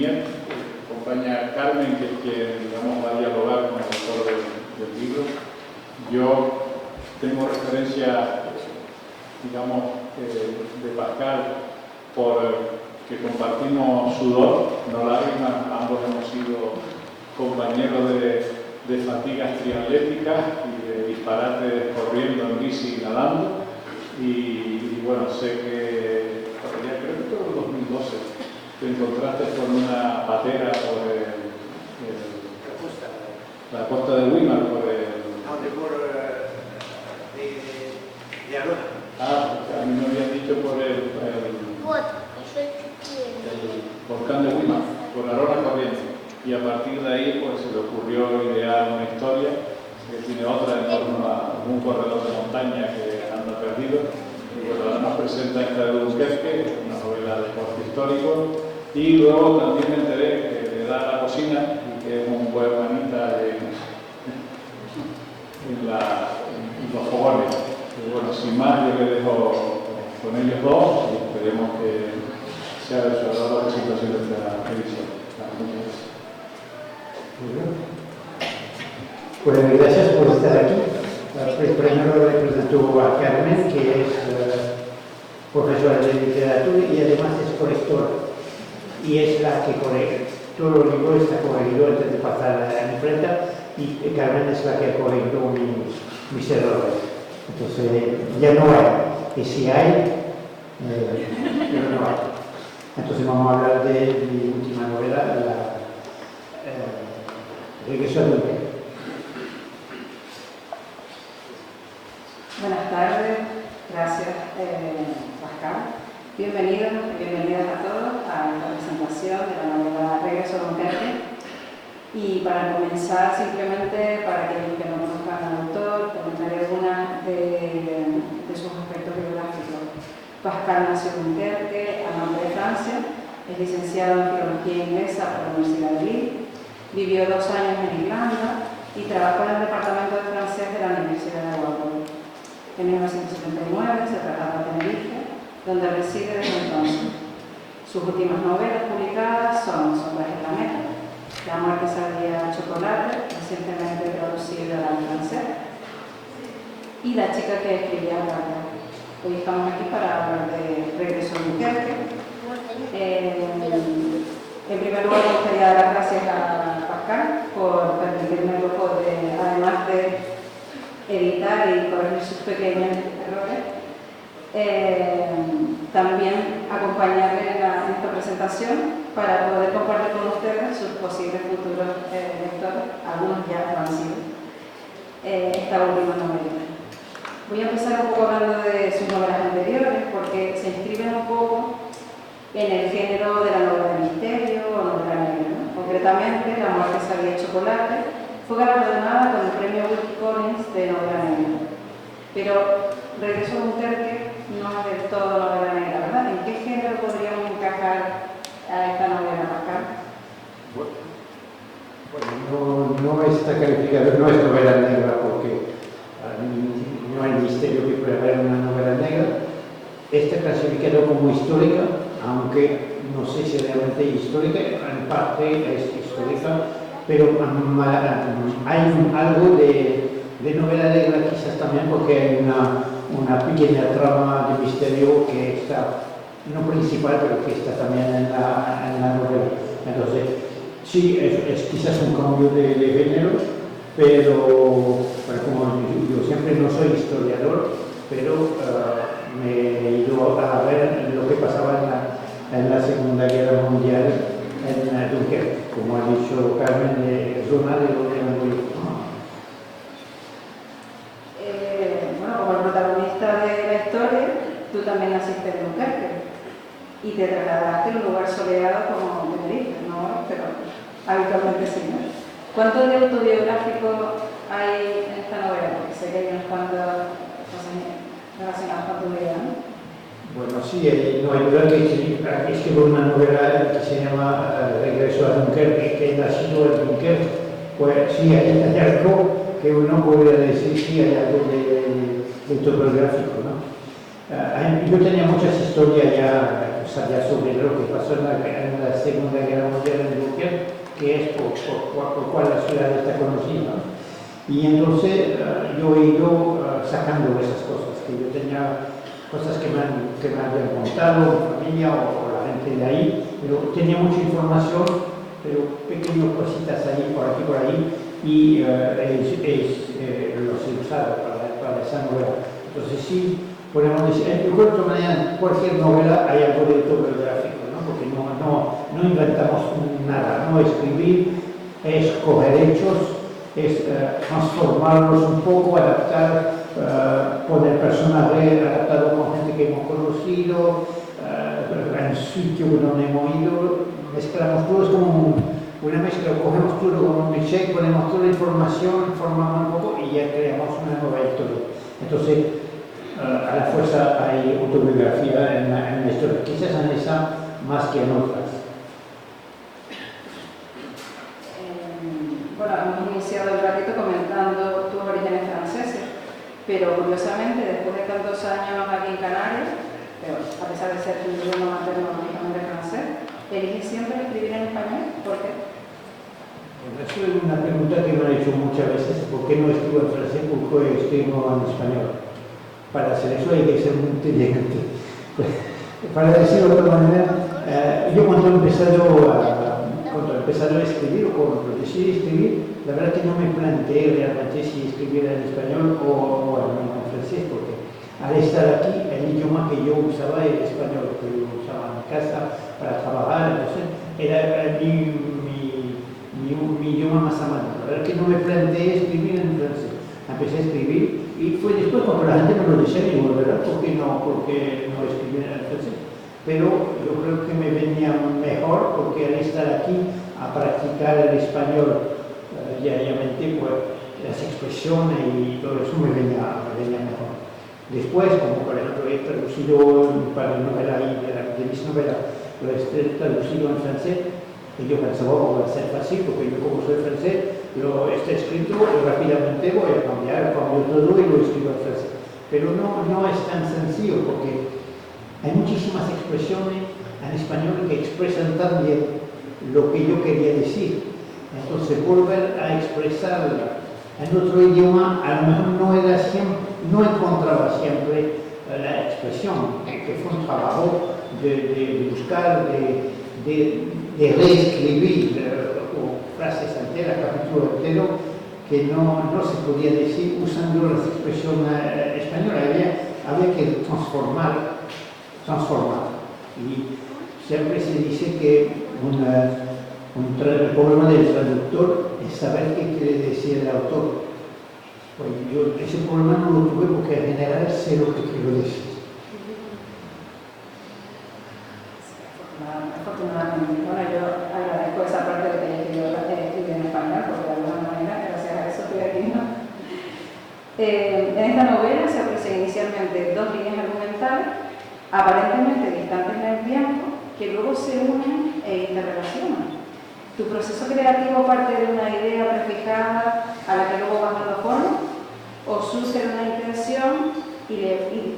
Miguel, acompaña Carmen, que es quien, digamos, va a dialogar con el autor del libro. Yo tengo referencia, digamos, de Pascal, que compartimos sudor, no lágrimas, ambos hemos sido compañeros de fatigas triatléticas y de disparates corriendo en bici y nadando. Y bueno, sé que, ya creo que fue en 2012, te encontraste con una patera por la costa de Weimar, por de Arona. a mí me habían dicho por el volcán de Weimar, por Arona corriente. Y a partir de ahí pues, se le ocurrió idear una historia que tiene otra en torno a un corredor de montaña que anda perdido. Y bueno, ahora nos presenta esta de Dunkerque, una novela de corte histórico. Y luego también me enteré que le da a la cocina y que es un buen manita en los fogones. Y bueno, sin más, yo le dejo con ellos dos y esperemos que sea de su agrado la situación de esta edición. Pues gracias por estar aquí. Primero le presento a Carmen, que es profesora de literatura y además es correctora. Y es la que corrige. Todo el libro está corregido antes de pasar a la imprenta y Carmen es la que ha corregido mis errores. Entonces ya no hay. Y si hay, pero no hay. Entonces vamos a hablar de mi última novela, Regreso a Dunkerque. Buenas tardes, gracias Pascal. Bienvenidos y bienvenidas a todos a esta presentación de la novela Regreso a Dunkerque. Y para comenzar, simplemente para aquellos que no conozcan al autor, comentaré algunas de sus aspectos biográficos. Pascal nació en Dunkerque, al norte de Francia, es licenciado en Filología Inglesa por la Universidad de Lille, vivió 2 años en Irlanda y trabajó en el departamento de francés de la Universidad de Waterloo. En 1979 se trasladó a Tenerife, donde reside desde entonces. Sus últimas novelas publicadas son Sombras en la Meta, La muerte sabía a chocolate, recientemente traducida al francés, y La chica que escribía cartas. Hoy estamos aquí para hablar de Regreso a Dunkerque. En primer lugar, me gustaría dar las gracias a Pascal por permitirme el lujo de, además de editar y corregir sus pequeños errores, también acompañarme en esta presentación para poder compartir con ustedes sus posibles futuros lectores, algunos ya lo han sido, esta última novela. Voy a empezar un poco hablando de sus novelas anteriores porque se inscriben un poco en el género de la novela de misterio o novela negra, ¿no? Concretamente, La muerte sabía a chocolate fue galardonada con el premio Wilkie Collins de novela negra. Pero Regreso a Dunkerque no es del todo novela negra, ¿verdad? ¿En qué género podríamos encajar a esta novela, Pascal? Bueno, no está calificado, no es novela negra porque no hay misterio que pueda haber una novela negra. Está clasificado como histórica, aunque no sé si realmente es histórica, en parte es histórica, pero hay algo de novela negra quizás también porque hay una pequeña trama de misterio que está, no principal, pero que está también en la novela. Entonces, sí, es quizás un cambio de género, pero como yo siempre no soy historiador, pero me he ido a ver lo que pasaba en la Segunda Guerra Mundial en Dunkerque, como ha dicho Carmen, de zona de donde me voy. Bueno, como el protagonista de la historia, tú también naciste en Dunkerque y te trasladaste a un lugar soleado como Tenerife, ¿no? Pero habitualmente sí, ¿no? ¿Cuánto de autobiográfico hay en esta novela? Porque sé que hay unas cuantas cosas relacionadas con tu vida, ¿no? Bueno, sí, no hay duda que escribo una novela que se llama Regreso a Dunkerque, que nació en Dunkerque. Pues sí, hay algo que uno podría decir, sí, hay algo de autobiográfico, ¿no? Yo tenía muchas historias ya, sabía sobre lo que pasó en la Segunda Guerra Mundial en Rusia, que es por cual la ciudad está conocida. Y entonces yo he ido sacando esas cosas, que yo tenía cosas que me habían contado mi familia o la gente de ahí, pero tenía mucha información, pero pequeñas cositas ahí, por ahí, y los he usado para esa novela. Entonces sí, podemos decir, yo creo que de todas maneras en cualquier novela hay algo de autobiográfico, ¿no? Porque no inventamos nada, no escribir es coger hechos, es transformarlos un poco, adaptar, poner personajes adaptados con gente que hemos conocido, en sitio donde hemos ido, mezclamos todo, es como una mezcla, cogemos todo como un cliché, ponemos toda la información, formamos un poco y ya creamos una nueva historia. Entonces, a la fuerza hay autobiografía en la historia, quizás en esa más que en otras. Bueno, hemos iniciado el ratito comentando tus orígenes franceses, pero curiosamente, después de tantos años aquí en Canarias, pero a pesar de ser tu idioma materno lógicamente francés, ¿eliges siempre escribir en español? ¿Por qué? Eso es una pregunta que me han hecho muchas veces, ¿por qué no escribo en francés? ¿Por qué escribo en español? Para hacer eso hay que ser muy inteligente. Para decirlo de otra manera, yo cuando he empezado a escribir o cuando decidí escribir, la verdad que no me planteé realmente si escribir en español o en francés, porque al estar aquí el idioma que yo usaba era el español, que yo usaba en casa para trabajar, entonces era mi idioma más amado. La verdad que no me planteé escribir en francés. Empecé a escribir y fue después cuando la gente me lo decía, digo, ¿verdad? ¿Por qué no escribir en francés? Pero yo creo que me venía mejor porque al estar aquí a practicar el español diariamente, pues las expresiones y todo eso me venía mejor. Después, como por ejemplo he traducido un par de novelas de mis novelas, lo he traducido en francés, y yo pensaba, va a ser fácil, porque yo como soy francés, lo está escrito y rápidamente voy a cambiar, cambio todo y lo escribo en francés. Pero no es tan sencillo, porque hay muchísimas expresiones en español que expresan también lo que yo quería decir. Entonces, volver a expresarla en otro idioma, a lo mejor no encontraba siempre la expresión, que fue un trabajo de buscar, de reescribir frases enteras, capítulos enteros, que no se podía decir usando las expresiones españolas. Había que transformar. Y siempre se dice que el problema del traductor es saber qué quiere decir el autor. Pues yo ese problema no lo tuve porque en general sé lo que quiero decir. Afortunadamente, bueno, yo agradezco esa parte de que haya escrito en español, porque de alguna manera, gracias a eso estoy aquí, ¿no? En esta novela se ofrecen inicialmente dos líneas argumentales, aparentemente distantes en el tiempo, que luego se unen e interrelacionan. ¿Tu proceso creativo parte de una idea prefijada a la que luego vas dando forma? ¿O surge de una intención y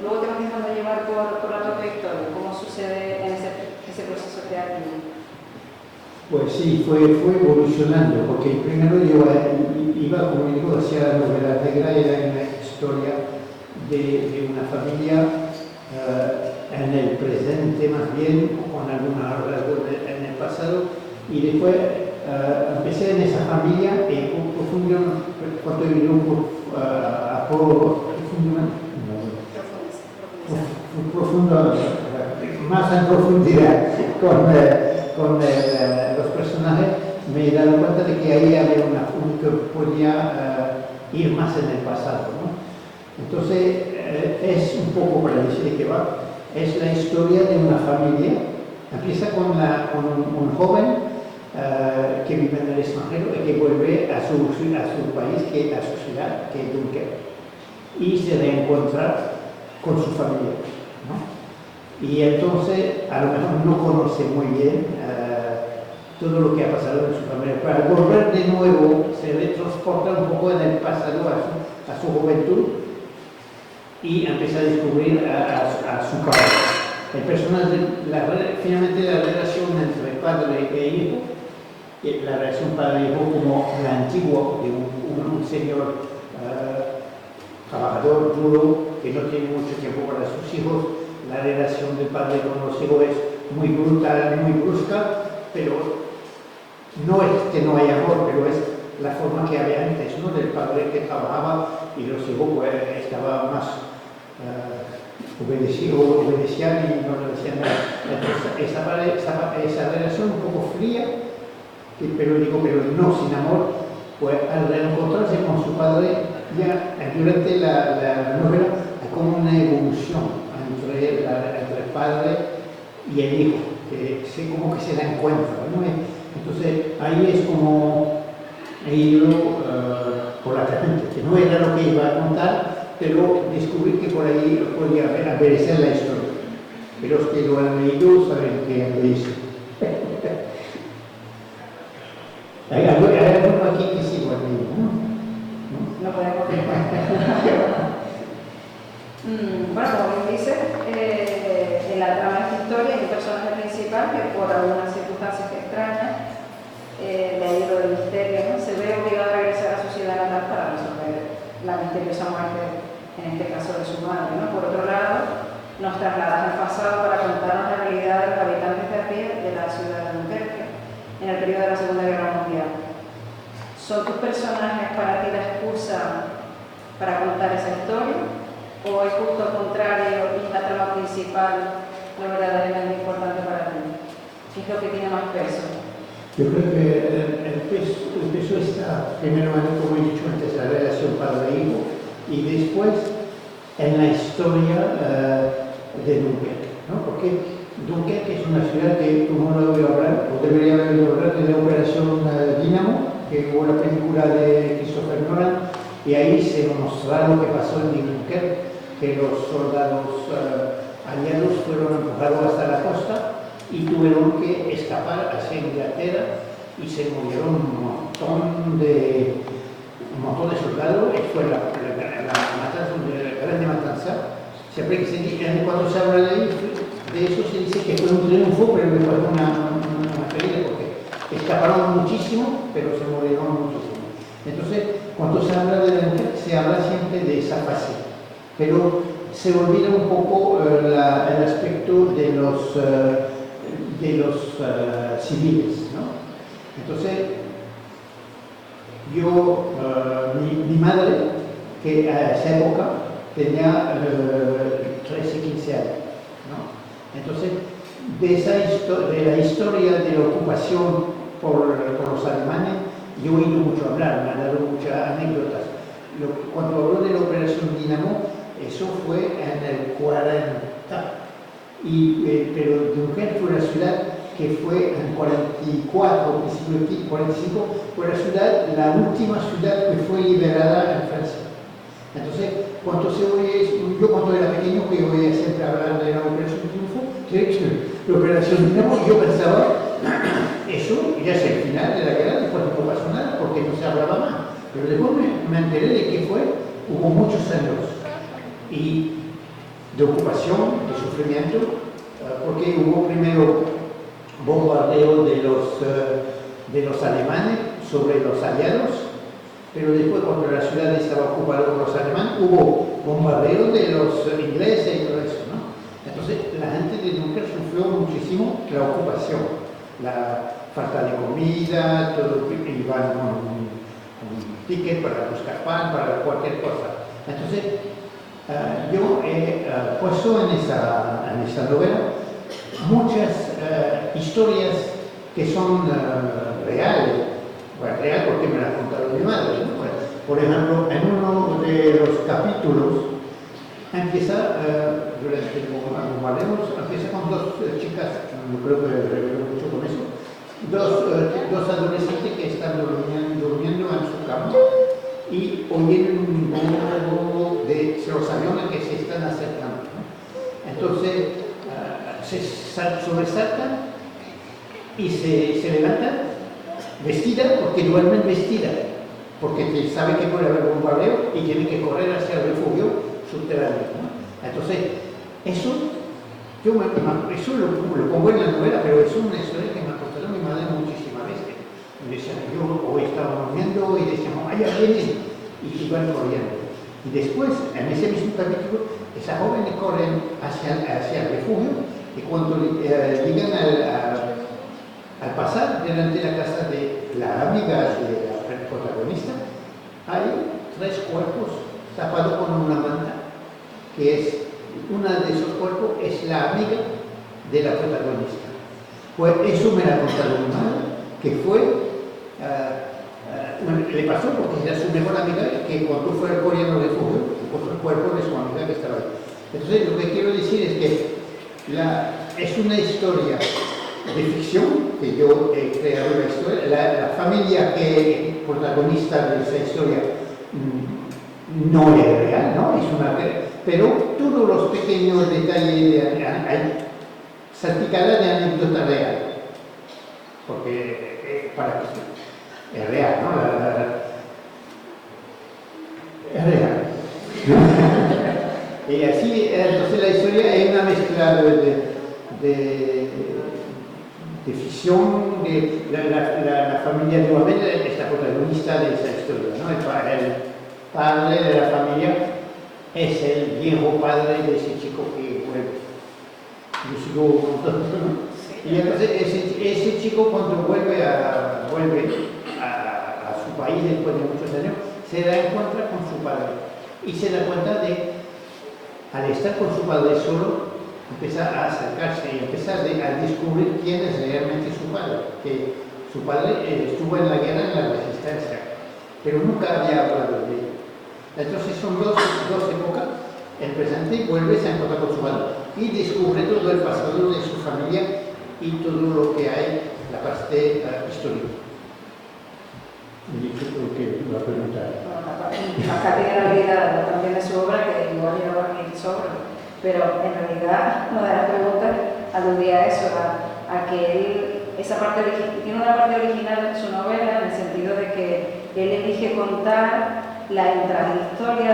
luego te vas dejando llevar por la propia historia? ¿Cómo sucede en ese proceso creativo? Pues sí, fue evolucionando, porque primero yo iba, como digo, hacia la novela negra, era una historia de una familia en el presente más bien, con algunas rasgos en el pasado, y después empecé en esa familia y cuando más en profundidad con los personajes, me he dado cuenta de que ahí había un que podía ir más en el pasado, ¿no? Entonces, es un poco para decir de qué va, es la historia de una familia. Empieza con un joven que vive en el extranjero y que vuelve a su país, a su ciudad, que es Dunkerque, y se reencuentra con su familia, ¿no? Y entonces a lo mejor no conoce muy bien todo lo que ha pasado en su familia, pero al volver de nuevo se retransporta un poco en el pasado a su juventud y empieza a descubrir a su padre. el personaje, finalmente la relación entre padre e hijo, la relación padre-hijo como la antigua de un señor trabajador duro que no tiene mucho tiempo para sus hijos. La relación del padre con los hijos es muy brutal, muy brusca, pero no es que no hay amor, pero es la forma que había antes, ¿no? Del padre que trabajaba y los hijos pues, estaban más obedecían y no le decían nada. Entonces, esa relación un poco fría, pero no sin amor, pues al reencontrarse con su padre, ya durante la novela hay como una evolución entre el padre y el hijo, que como que se la encuentra, ¿no? Entonces ahí es como he ido por la tangente, que no era lo que iba a contar, pero descubrí que por ahí podía aparecer la historia. Pero los que lo han leído saben que es. Hay alguno aquí que sí lo ha leído, ¿no? No podemos bueno, como bien dice, en la trama de esta historia hay un personaje principal que por algunas circunstancias extrañas de ahí lo del misterio, ¿no? Se ve obligado a regresar a su ciudad natal para resolver la misteriosa muerte, en este caso de su madre, ¿no? Por otro lado, nos trasladas al pasado para contarnos la realidad de los habitantes de a pie de la ciudad de Dunkerque en el periodo de la Segunda Guerra Mundial. ¿Son tus personajes para ti la excusa para contar esa historia? ¿O es justo al contrario y la trama principal lo verdaderamente importante para ti? ¿Qué es lo que tiene más peso? Yo creo que el peso está, primero, como he dicho antes, la relación padre-hijo y después en la historia de Dunkerque, ¿no? Porque Dunkerque es una ciudad que, como no he oído hablar, o debería haber oído hablar de la Operación Dínamo, que hubo la película de Christopher Nolan, y ahí se mostraba lo que pasó en Dunkerque, que los soldados aliados fueron empujados hasta la costa y tuvieron que escapar hacia Inglaterra y se murieron un montón de soldados. Fue la matanza, la grande matanza. Siempre que cuando se habla de eso se dice que fue un triunfo, pero después una pérdida, porque escaparon muchísimo, pero se murieron muchísimo. Entonces, cuando se habla de Dunkerque, se habla siempre de esa fase, pero se olvida un poco el aspecto de los civiles, ¿no? Entonces, mi madre, que a esa época tenía 13, 15 años, ¿no? Entonces, de la historia de la ocupación por los alemanes, yo he oído mucho hablar, me han dado muchas anécdotas. Cuando habló de la Operación Dínamo, eso fue en el 40, pero Dunkerque fue una ciudad que fue en 44, principio 45, fue la última ciudad que fue liberada en Francia. Entonces, yo cuando era pequeño, que oía siempre hablar de la Operación Triunfo, la Operación Dínamo, yo pensaba, eso ya es el final de la guerra, después no pasó nada, porque no se hablaba más. Pero después me enteré de que hubo muchos años y de ocupación, de sufrimiento, porque hubo primero bombardeo de los alemanes sobre los aliados, pero después cuando la ciudad estaba ocupada por los alemanes, hubo bombardeo de los ingleses y todo eso, ¿no? Entonces la gente de Dunkerque sufrió muchísimo la ocupación, la falta de comida, todo, iban con un ticket para buscar pan, para cualquier cosa. Entonces, yo he puesto en esa novela muchas historias que son reales. Bueno, real porque me la ha contado mi madre, ¿no? Pues, por ejemplo, en uno de los capítulos empieza, empieza con dos chicas, no creo que revelo mucho con eso, dos adolescentes que están durmiendo en su cama y oyen un bombo de los aviones que se están acercando, ¿no? Entonces se sobresaltan y se levantan vestida, porque duermen vestida, porque sabe que puede haber bombardeo y tienen que correr hacia el refugio subterráneo, ¿no? Entonces, eso eso lo pongo en la novela, pero es una historia que me ha contado mi madre muchísimas veces. Me decían, yo hoy estaba durmiendo y decíamos, allá vienen, y iban corriendo. Y después, en ese mismo capítulo, esas jóvenes corren hacia el refugio y cuando llegan al pasar delante de la casa de la amiga de la protagonista, hay 3 cuerpos tapados con una manta, que es, una de esos cuerpos es la amiga de la protagonista. Pues eso me la ha contado mi madre, que fue, bueno, le pasó porque era su mejor amiga, que cuando fue corriendo al refugio, encontró el cuerpo de su amiga que estaba ahí. Entonces, lo que quiero decir es que es una historia de ficción, que yo he creado la historia, la familia que es protagonista de esa historia no es real, ¿no? Es una, pero todos los pequeños detalles salpicadas de anécdota real, porque para que es real, ¿no? Es real. Y así, entonces la historia es una mezcla de ficción, de la familia de Nuevamente es la protagonista de esa historia, ¿no? El padre de la familia es el viejo padre de ese chico que vuelve. Yo sigo contando, ¿no? Y entonces ese chico cuando vuelve a su país después de muchos años, se da cuenta con su padre y se da cuenta de, al estar con su padre solo, empieza a acercarse y empieza a descubrir quién es realmente su padre, que su padre estuvo en la guerra, en la resistencia, pero nunca había hablado de él. Entonces son dos épocas, el presente vuelve a encontrar con su padre y descubre todo el pasado de su familia y todo lo que hay, la parte histórica. Y yo creo que iba a preguntar. Acá tiene la habilidad también de su obra, que igual lleva mi sobra. Pero en realidad una de las preguntas aludía a eso, a que esa parte tiene una parte original en su novela, en el sentido de que él elige contar la intrahistoria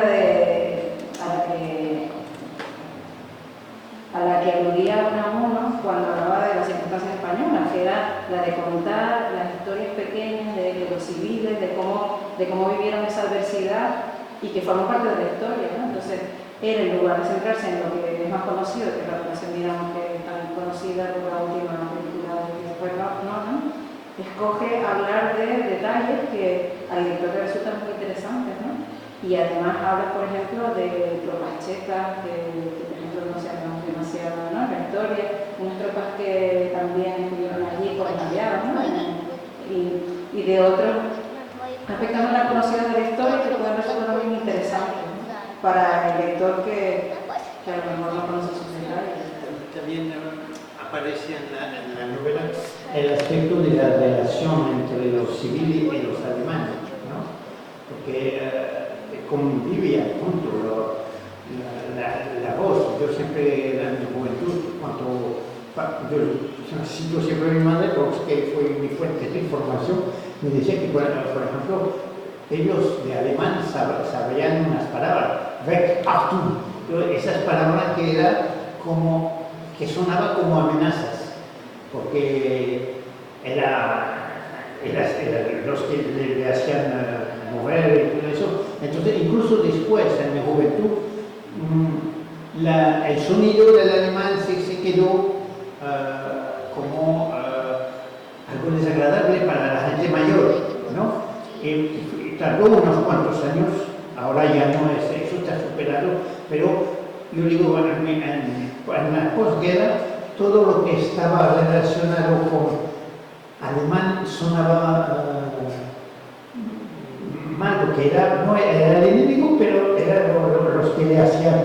a la que aludía Unamuno cuando hablaba de las circunstancias españolas, que era la de contar las historias pequeñas de los civiles, de cómo vivieron esa adversidad y que forman parte de la historia, ¿no? Entonces, él, en lugar de centrarse en lo que es más conocido, que es la relación, digamos, que es tan conocida por la última película de después no, escoge hablar de detalles que al director le resultan muy interesantes, ¿no? Y además habla, por ejemplo, de tropas checas, que por ejemplo no se hablan demasiado, ¿no? En la historia, unas tropas que también estuvieron allí por cambiar, ¿no? Y de otros aspectos no tan conocidos de la historia que pueden resultar muy interesantes, ¿no? Para el lector que a lo mejor no conoce sus detalles. También aparece en la novela El aspecto de la relación entre los civiles y los alemanes, ¿no? Porque convivía junto la voz. Yo siempre, en mi juventud, yo cito siempre a mi madre, porque fue mi fuente de información, me decía que, por ejemplo, ellos de alemán sabían unas palabras, weg, Achtung, esas palabras que sonaban como amenazas, porque era los que le hacían mover y todo eso. Entonces, incluso después, en mi juventud, el sonido del alemán se quedó como algo desagradable para la gente mayor, ¿no? Tardó unos cuantos años, ahora ya no es eso, está superado, pero yo digo, bueno, en la posguerra, todo lo que estaba relacionado con alemán sonaba mal, porque no era el enemigo, pero eran los que le hacían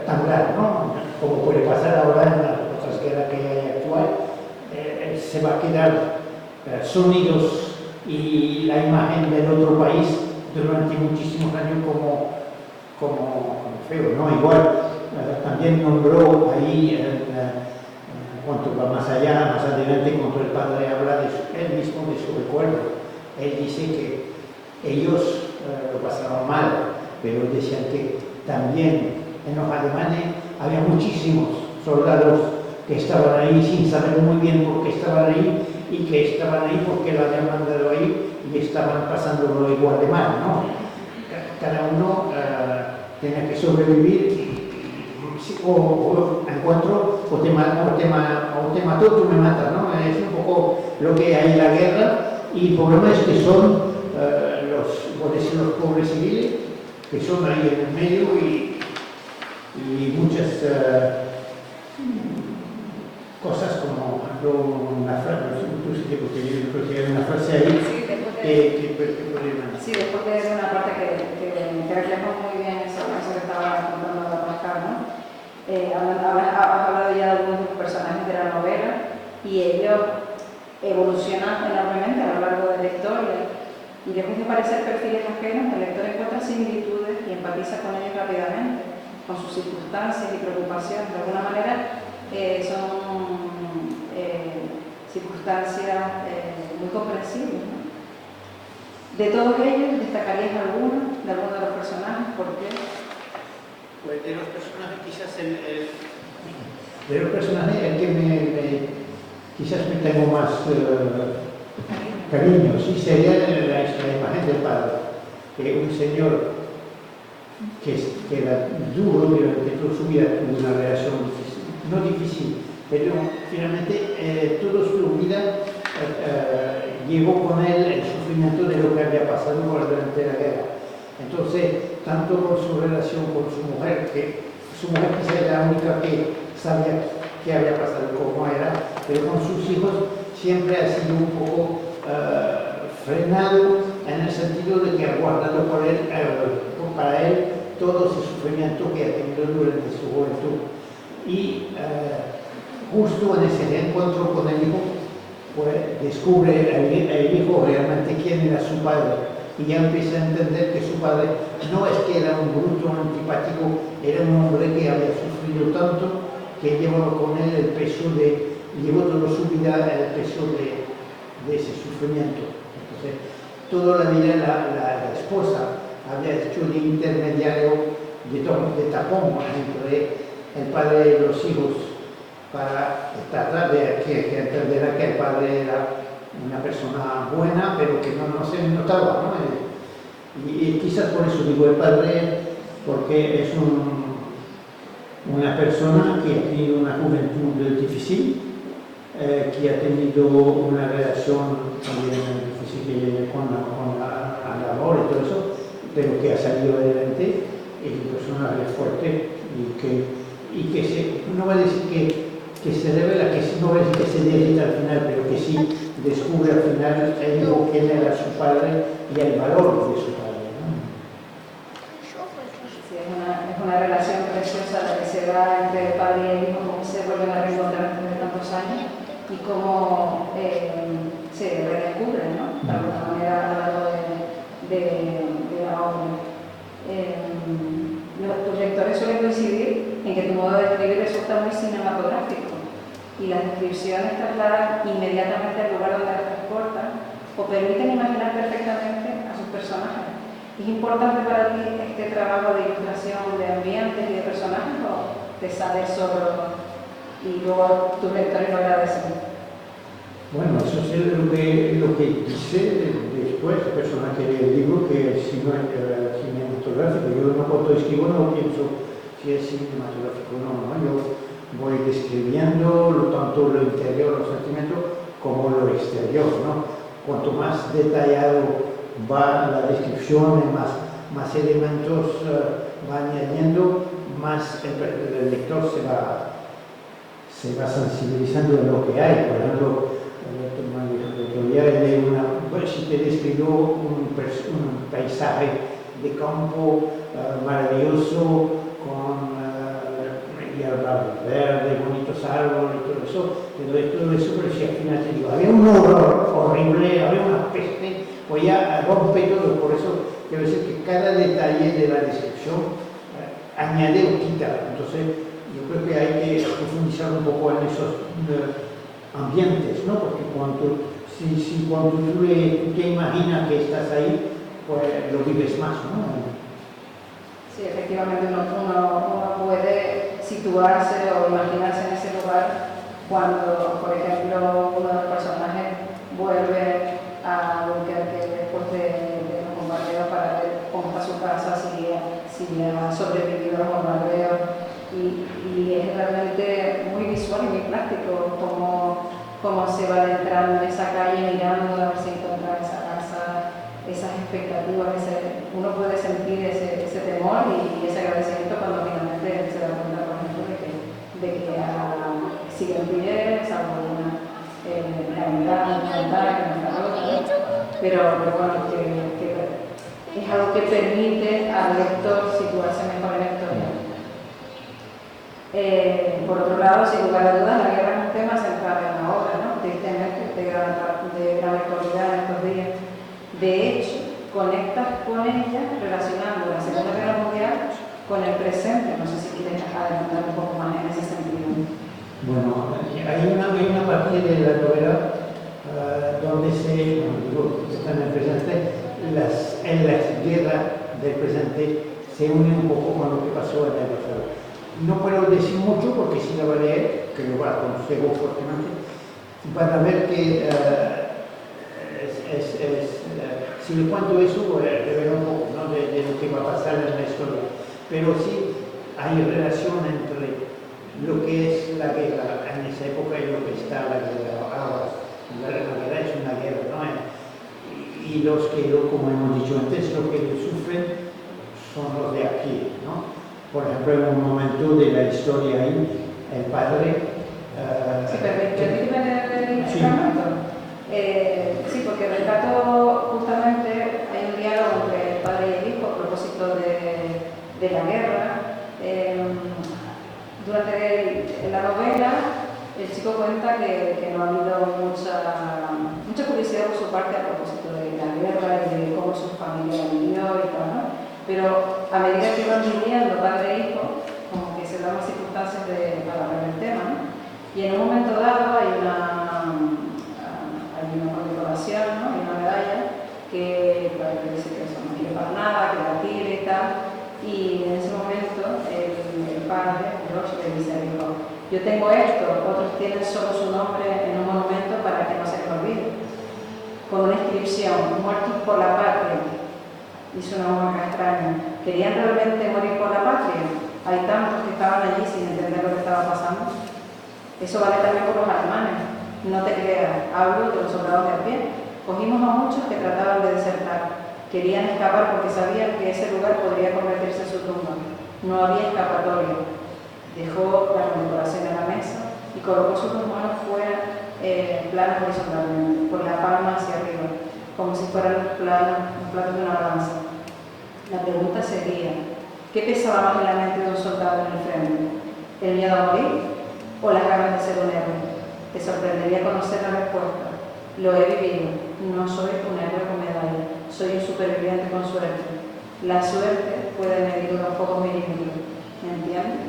temblar, ¿no? Como puede pasar ahora en las otras guerras que hay actual, se va a quedar sonidos y la imagen del otro país durante muchísimos años como feo, ¿no? Igual, también nombró ahí, cuanto va más allá, más adelante, cuando el padre habla él mismo de su recuerdo, él dice que ellos lo pasaron mal, pero decían que también en los alemanes había muchísimos soldados que estaban ahí sin saber muy bien por qué estaban ahí y que estaban ahí porque lo habían mandado ahí y estaban pasándolo igual de mal, ¿no? Cada uno tenía que sobrevivir o encuentro o te mato, tú me matas, ¿no? Es un poco lo que hay en la guerra y el problema es que son los pobres civiles que son ahí en el medio y muchas cosas como una frase, tú sí que hay una frase ahí que podría Sí, después de una parte que refleja muy bien eso que estaba contando Pascal, ¿no? Has hablado ya de algunos de los personajes de la novela y ellos evolucionan enormemente a lo largo de la historia y lejos de parecer perfiles ajenos, el lector encuentra similitudes y empatiza con ellos rápidamente, con sus circunstancias y preocupaciones. De alguna manera son circunstancias muy comprensibles, ¿no? De todos ellos, ¿destacarías alguno de alguno de los personajes? ¿Por qué? Pues de los personajes quizás de los personajes el que quizás me tengo más cariño, sí, sería la imagen del padre, que un señor que era duro durante toda su vida, tuvo una relación no difícil, pero finalmente toda su vida llevó con él el sufrimiento de lo que había pasado durante la guerra. Entonces, tanto con su relación con su mujer, que su mujer quizá era la única que sabía qué había pasado, cómo era, pero con sus hijos siempre ha sido un poco frenado en el sentido de que ha guardado para él todo ese sufrimiento que ha tenido durante su juventud. Y justo en ese reencuentro con el hijo, pues descubre el hijo realmente quién era su padre y ya empieza a entender que su padre no es que era un bruto antipático, era un hombre que había sufrido tanto que llevaba con él el peso llevó toda su vida el peso de ese sufrimiento. Entonces, toda la vida la esposa había hecho de intermediario, de tapón entre el padre y los hijos, para tratar de que entendiera que el padre era una persona buena, pero que no se notaba, ¿no? Y quizás por eso digo el padre, porque es una persona que ha tenido una juventud difícil, que ha tenido una relación también difícil con el amor y todo eso, pero que ha salido adelante, es un personaje fuerte y que no va a decir que se revela, que no va a decir que se derrita al final, pero que sí descubre al final quién era su padre y el valor de su padre, ¿no? Sí, es una relación preciosa la que se da entre el padre y el hijo, cómo se vuelven a reencontrar después de tantos años y cómo se redescubren, ¿no? De alguna manera a lo largo de la obra. Tus lectores suelen coincidir en que tu modo de escribir resulta muy cinematográfico y las descripciones trasladan inmediatamente al lugar donde las transportan o permiten imaginar perfectamente a sus personajes. ¿Es importante para ti este trabajo de ilustración de ambientes y de personajes o te sale solo y luego tus lectores lo agradecen? Bueno, eso es lo que dice después el personaje del libro, que es cinematográfico. Yo cuando escribo no pienso si es cinematográfico o no, yo voy describiendo tanto lo interior, los sentimientos, como lo exterior, ¿no? Cuanto más detallado va la descripción, más elementos va añadiendo, más el lector se va sensibilizando en lo que hay. Por ejemplo, si te describió un paisaje de campo maravilloso con hierba verde, bonitos árboles y todo eso, pero si al final te digo, había un horror horrible, había una peste, pues ya rompe todo. Por eso quiero decir que cada detalle de la descripción añade o quita. Entonces yo creo que hay que profundizar un poco en esos ambientes, ¿no? Porque cuando tú te imaginas que estás ahí, pues lo vives más, ¿no? Sí, efectivamente uno puede situarse o imaginarse en ese lugar cuando, por ejemplo, uno de los personajes vuelve a Albuquerque después de los bombardeos para ver cómo está su casa, si ha sobrevivido a los bombardeos. Y es realmente muy visual y muy plástico cómo se va adentrando en esa calle mirando a ver si encuentra esa casa, esas expectativas, uno puede sentir ese temor y ese agradecimiento cuando finalmente se da cuenta, por ejemplo, de que sigue en pie, salvo la ventana que no está rota, pero bueno, que es algo que permite al lector situarse mejor en la historia. Por otro lado, sin lugar a dudas, la guerra es un tema central en la obra, ¿no? Tristemente, de gran actualidad en estos días. De hecho, conectas con ella relacionando la Segunda Guerra Mundial con el presente. No sé si quieres adelantar un poco más en ese sentido. Bueno, hay una parte de la novela donde está en el presente, en las guerras del presente se une un poco con lo que pasó en el pasado. No puedo decir mucho porque si la va a leer, que lo aconsejo fuertemente, van a ver que si le cuento eso, revela un poco, ¿no? de lo que va a pasar en la historia. Pero sí hay relación entre lo que es la guerra en esa época y lo que está la guerra ahora. La guerra es una guerra, ¿no? Y los que, como hemos dicho antes, los que sufren son los de aquí, ¿no? Por ejemplo, en un momento de la historia ahí, el padre... sí, permíteme leer el sí. fragmento. Sí, porque retrato justamente, hay un diálogo entre el padre y el hijo a propósito de la guerra. Durante la novela, el chico cuenta que no ha habido mucha publicidad por su parte a propósito de la guerra y de cómo su familia vivió y tal, ¿no? Pero a medida que van viviendo padre e hijo, como que se dan las circunstancias para hablar del tema, ¿no? Y en un momento dado hay una condecoración, ¿no? Hay una medalla que dice que eso no quiere para nada, que la tire y tal. Y en ese momento el padre, Josh, le dice al hijo: yo tengo esto, otros tienen solo su nombre en un monumento para que no se les olvide, con una inscripción: muertos por la patria. Hizo una mueca extraña. ¿Querían realmente morir por la patria? Hay tantos que estaban allí sin entender lo que estaba pasando. Eso vale también por los alemanes. No te creas, hablo de los soldados de a pie. Cogimos a muchos que trataban de desertar. Querían escapar porque sabían que ese lugar podría convertirse en su tumba. No había escapatoria. Dejó la condecoración en la mesa y colocó sus dos manos fuera, planas horizontalmente, por la palma hacia arriba, como si fueran un plato de una balanza. La pregunta sería: ¿qué pesaba más en la mente de un soldado en el frente? ¿El miedo a morir o las ganas de ser un héroe? Te sorprendería conocer la respuesta. Lo he vivido. No soy un héroe con medalla. Soy un superviviente con suerte. La suerte puede medir unos pocos milímetros. ¿Me entiendes?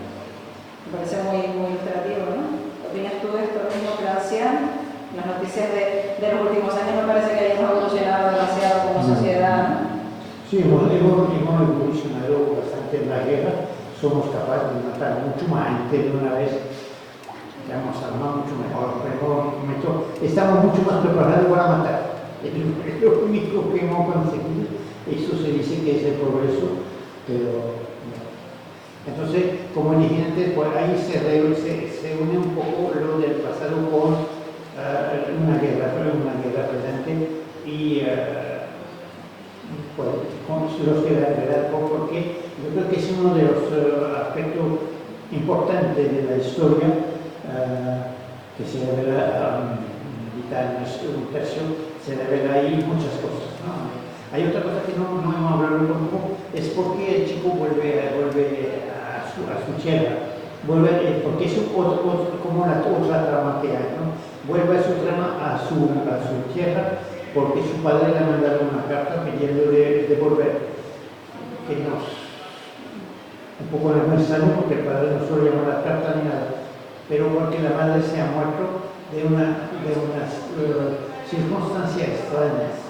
Me parece muy, muy ilustrativo, ¿no? ¿Opinas tú de esto lo mismo que la anciana? Las noticias de los últimos años me parece que hayamos evolucionado demasiado como sociedad, ¿no? Sí, hemos evolucionado bastante en la guerra. Somos capaces de matar mucho más antes de una vez. Estamos armados mucho mejor, estamos mucho más preparados para matar. Es lo único que hemos conseguido. Eso se dice que es el progreso, pero no. Entonces, como dije antes, pues ahí se une un poco lo del pasado con una guerra presente y pues, con los que la verdad, porque yo creo que es uno de los aspectos importantes de la historia que se revela un tercio, se revela ahí muchas cosas, ¿no? Hay otra cosa que no hemos hablado un poco, es porque el chico vuelve a su tierra, porque es como la otra trama que hay, ¿no? Vuelve a su trama, a su tierra, porque su padre le ha mandado una carta pidiendo de volver, que un poco no es extraño porque el padre no suele llamar la carta ni nada, pero porque la madre se ha muerto de unas circunstancias extrañas.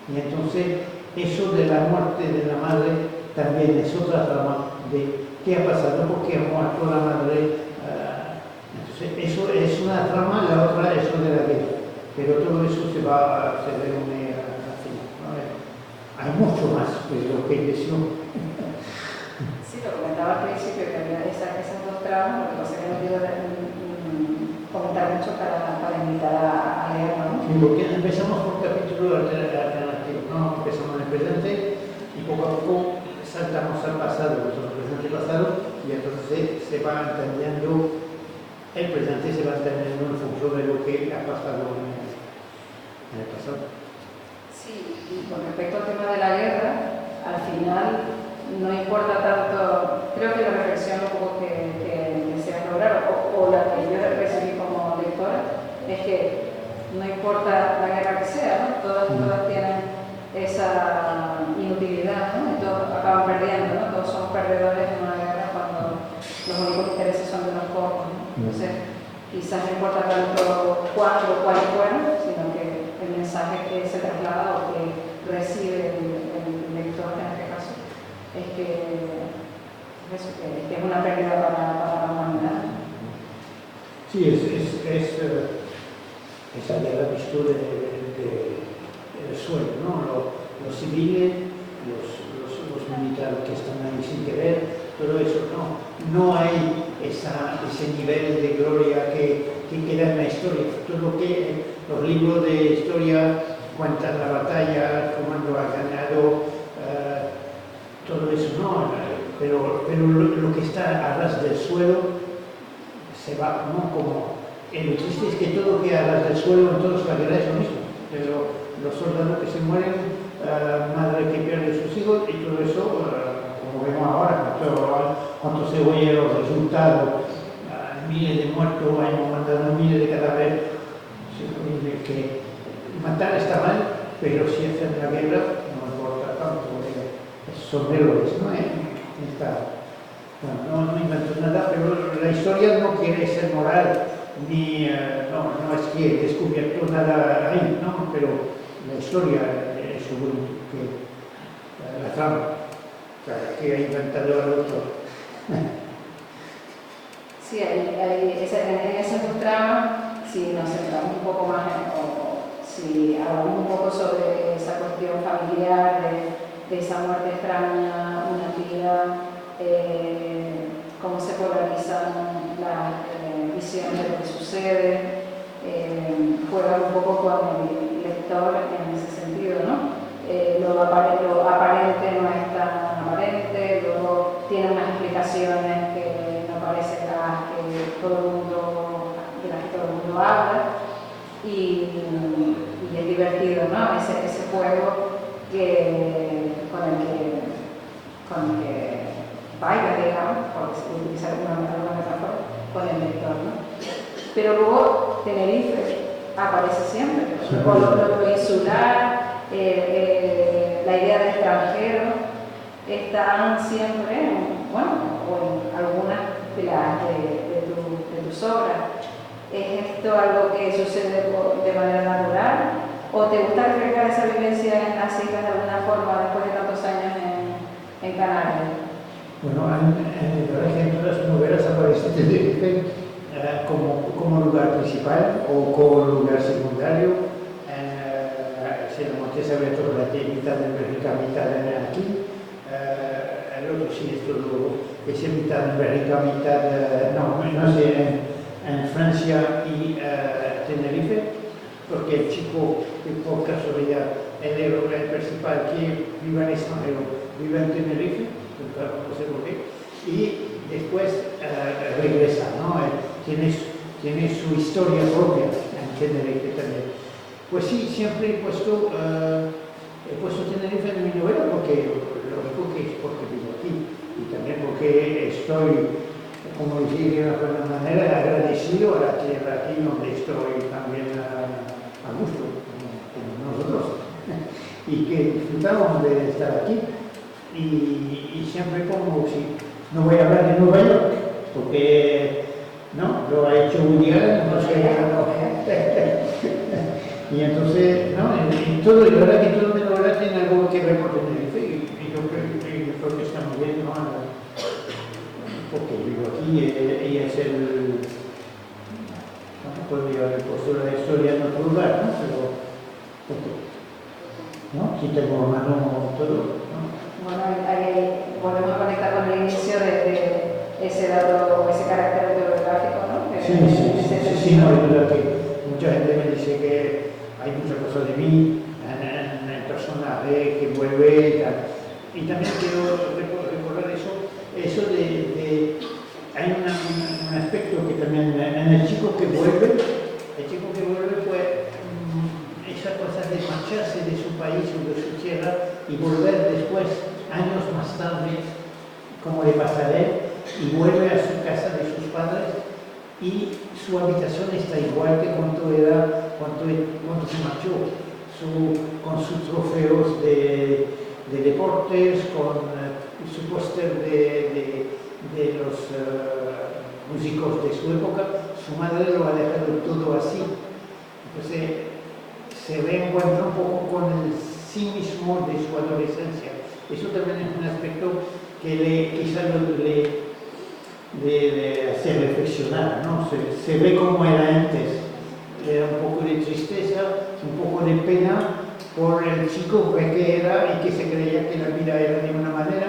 Y entonces eso de la muerte de la madre también es otra trama de qué ha pasado, por qué ha muerto la madre. Entonces, eso es una trama, la otra es lo de la guerra. Pero todo eso se reúne al final, ¿no? Hay mucho más de lo que decía. Sí, lo comentaba al principio que había esas dos tramas, lo que pasa es que no quiero comentar mucho para invitar a leerlo, ¿no? Sí, porque empezamos por capítulo alternativo, ¿no? Empezamos en el presente y poco a poco saltamos al pasado, el presente y pasado, y entonces se va entendiendo, el presente se va entendiendo en función de lo que ha pasado en el pasado. Sí, y con respecto al tema de la guerra, al final no importa tanto, creo que la reflexión un poco que desea lograr, o la que yo recibí como lectora, es que no importa la guerra que sea, ¿no? Todas tienen esa inutilidad, ¿no? Y todos acaban perdiendo, ¿no? Todos somos perdedores en una guerra cuando los únicos intereses son de los pocos, ¿no? Entonces, quizás no importa tanto cuándo o cuáles fueron, sino que el mensaje que se traslada o que recibe el lector en este caso es que es una pérdida para la humanidad. Sí, esa guerra visto del suelo, ¿no? Los civiles, los militares que están ahí sin querer, todo eso, no hay ese nivel de gloria que queda en la historia. Todo lo que los libros de historia cuentan la batalla, cómo lo ha ganado, todo eso, ¿no? Pero lo que está a ras del suelo se va, ¿no? Como, lo triste es que todo lo que a ras del suelo en todas las guerras es lo mismo. Pero los soldados que se mueren, madre que pierde sus hijos y todo eso, como vemos ahora, cuando se oye los resultados, miles de muertos, hemos mandado miles de cadáveres, que matar está mal, pero si hacen la guerra no importa tanto, son héroes, ¿no? No invento nada, pero la historia no quiere ser moral, ni no es que he descubierto nada ahí, ¿no? Pero la historia es según que la trama que ha inventado el autor. Sí, en esas dos tramas, si nos centramos un poco más o si hablamos un poco sobre esa cuestión familiar de esa muerte extraña, una tía, cómo se polarizan las visiones de lo que sucede, juega un poco con el lector en ese sentido, ¿no? Lo aparente no es tan aparente, luego tiene unas explicaciones que no parece de las que todo el mundo habla y es divertido, ¿no? Ese juego con el que baila, digamos, por utilizar alguna metáfora, con el lector, ¿no? Pero luego Tenerife aparece siempre, con lo insular, la idea de extranjero, están siempre, bueno, o en algunas de tus obras. ¿Es esto algo que sucede de manera natural? ¿O te gusta reflejar esa vivencia en las islas de alguna forma después de tantos años en Canarias? Bueno, por ejemplo, las novelas aparecen Tenerife como lugar principal o como lugar secundario. Se lo monté sobre todo la mitad en Bélgica, mitad aquí. El otro sí, esto es mitad en Bélgica, mitad, no sé, en Francia y Tenerife, porque el chico, por casualidad, el héroe principal que vive en extranjero, vive en Tenerife, no sé por qué, y después regresa, ¿no? Tiene su historia propia en Tenerife también. Pues sí, siempre he puesto Tenerife en mi novela porque vivo aquí y también porque estoy, como decir de alguna manera, agradecido a la tierra aquí donde estoy también a gusto, como nosotros, y que disfrutamos de estar aquí. Y siempre como si no voy a hablar de Nueva York, porque no, lo ha hecho Woody Allen, no sé, y entonces, ¿no? En todo, la verdad que todo mi novela tiene algo que ver con Tenerife y yo creo que está muy bien, ¿no? aquí, ella es el, no podría haber puesto la historia en otro lugar, ¿no? Pero, ¿no? Aquí tengo a mano todo, ¿no? Bueno, ahí volvemos a conectar con el inicio de ese dato, ese carácter autobiográfico, ¿no? Sí, no hay duda que mucha gente me dice que hay muchas cosas de mí en el personaje que vuelve y tal. Y también quiero recordar eso de hay un aspecto que también en el chico que vuelve pues esa cosa de marcharse de su país o de su tierra y volver después, años más tarde, como le pasa a él, y vuelve a su casa de sus padres y su habitación está igual que cuando se marchó, con sus trofeos de deportes, con su póster de los músicos de su época. Su madre lo ha dejado todo así. Entonces se reencuentra un poco con el sí mismo de su adolescencia. Eso también es un aspecto que quizás le hace reflexionar, ¿no? Se ve como era antes, era un poco de tristeza, un poco de pena por el chico que era y que se creía que la vida era de una manera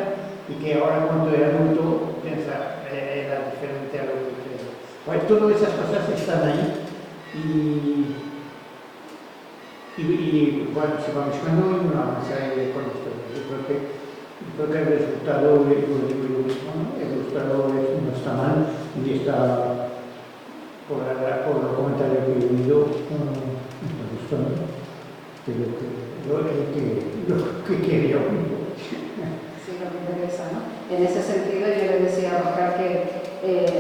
y que ahora cuando era adulto piensa era diferente a lo que creía. Pues todas esas cosas están ahí y bueno, se va mezclando y uno avanza con esto. Yo creo que el resultado, ¿no? El resultado no está mal y está, por los comentarios que he oído, me gustó, ¿no? Lo que quería oír. Sí, lo que interesa, ¿no? En ese sentido, yo le decía a Oscar que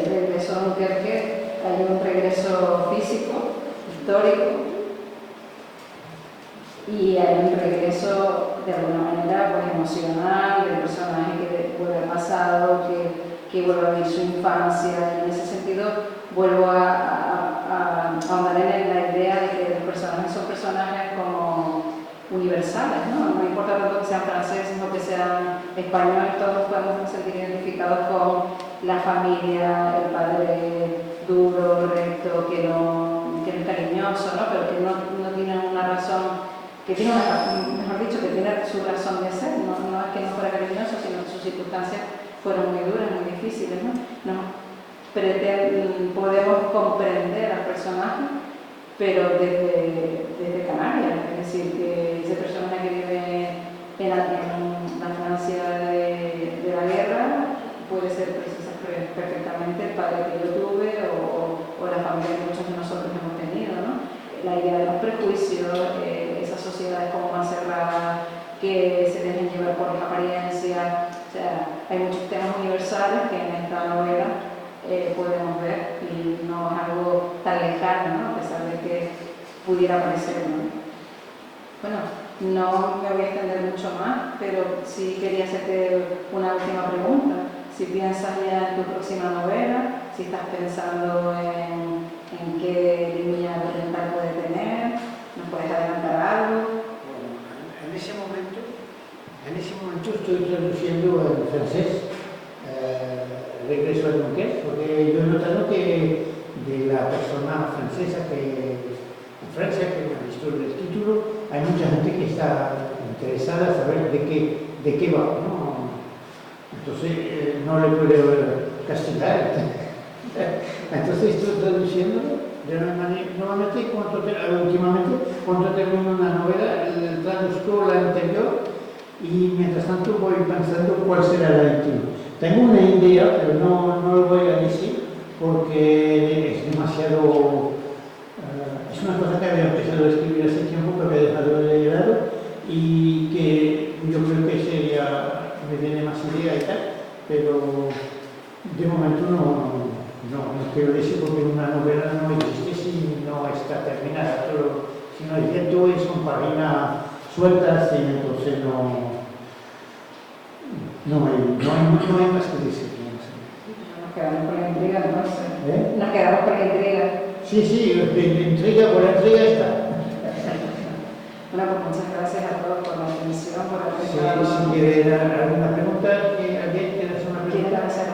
regresó a Dunkerque, hay un regreso físico, histórico, y hay un regreso de alguna manera pues, emocional del personaje que vuelve al pasado, que vuelve a vivir su infancia, y en ese sentido vuelvo a ahondar en la idea de que los personajes son personajes como universales, ¿no? No importa tanto que sean franceses o que sean españoles, todos podemos sentir identificados con la familia, el padre duro, recto, que no es cariñoso, ¿no? Pero que no tiene una razón, que tiene mejor dicho, que tiene su razón de ser, no es que no fuera cariñoso, sino que sus circunstancias fueron muy duras, muy difíciles, ¿no? Podemos comprender al personaje, pero desde Canarias, es decir, que ese personaje que vive en la Francia de la guerra puede ser perfectamente el padre que yo tuve o la familia que muchos de nosotros hemos tenido, ¿no? La idea de los prejuicios, esas sociedades como más cerradas, que se dejen llevar por las apariencias, o sea, hay muchos temas universales que en esta novela podemos ver y no es algo tan lejano, ¿no? A pesar de que pudiera parecer, ¿no? Bueno, no me voy a extender mucho más, pero sí quería hacerte una última pregunta. Si piensas ya en tu próxima novela, si estás pensando en qué línea argumental puede tener, ¿nos puedes adelantar algo? Bueno, en ese momento estoy traduciendo en francés Regreso a Dunkerque, porque yo he notado que de la persona francesa que en Francia, que me ha visto el título, hay mucha gente que está interesada en saber de qué va, ¿no? Entonces no le puedo castigar. Entonces estoy traduciendo de una manera, normalmente últimamente cuando termino una novela traduzco la anterior y mientras tanto voy pensando cuál será la última. Tengo una idea, pero no lo voy a decir porque es demasiado... es una cosa que había empezado a escribir hace tiempo, que había dejado de lado y que yo creo que me viene más idea y tal, pero de momento no quiero decir porque una novela no existe si no está terminada, pero si no hay viento y son páginas sueltas y entonces no hay más que decir. Nos quedamos con la intriga entonces. Nos quedamos con la intriga. Sí, por la intriga está. Bueno, pues muchas gracias a todos por la atención, por haber Si quieren alguna pregunta, ¿alguien quiere hacer una pregunta? ¿Quieren hacer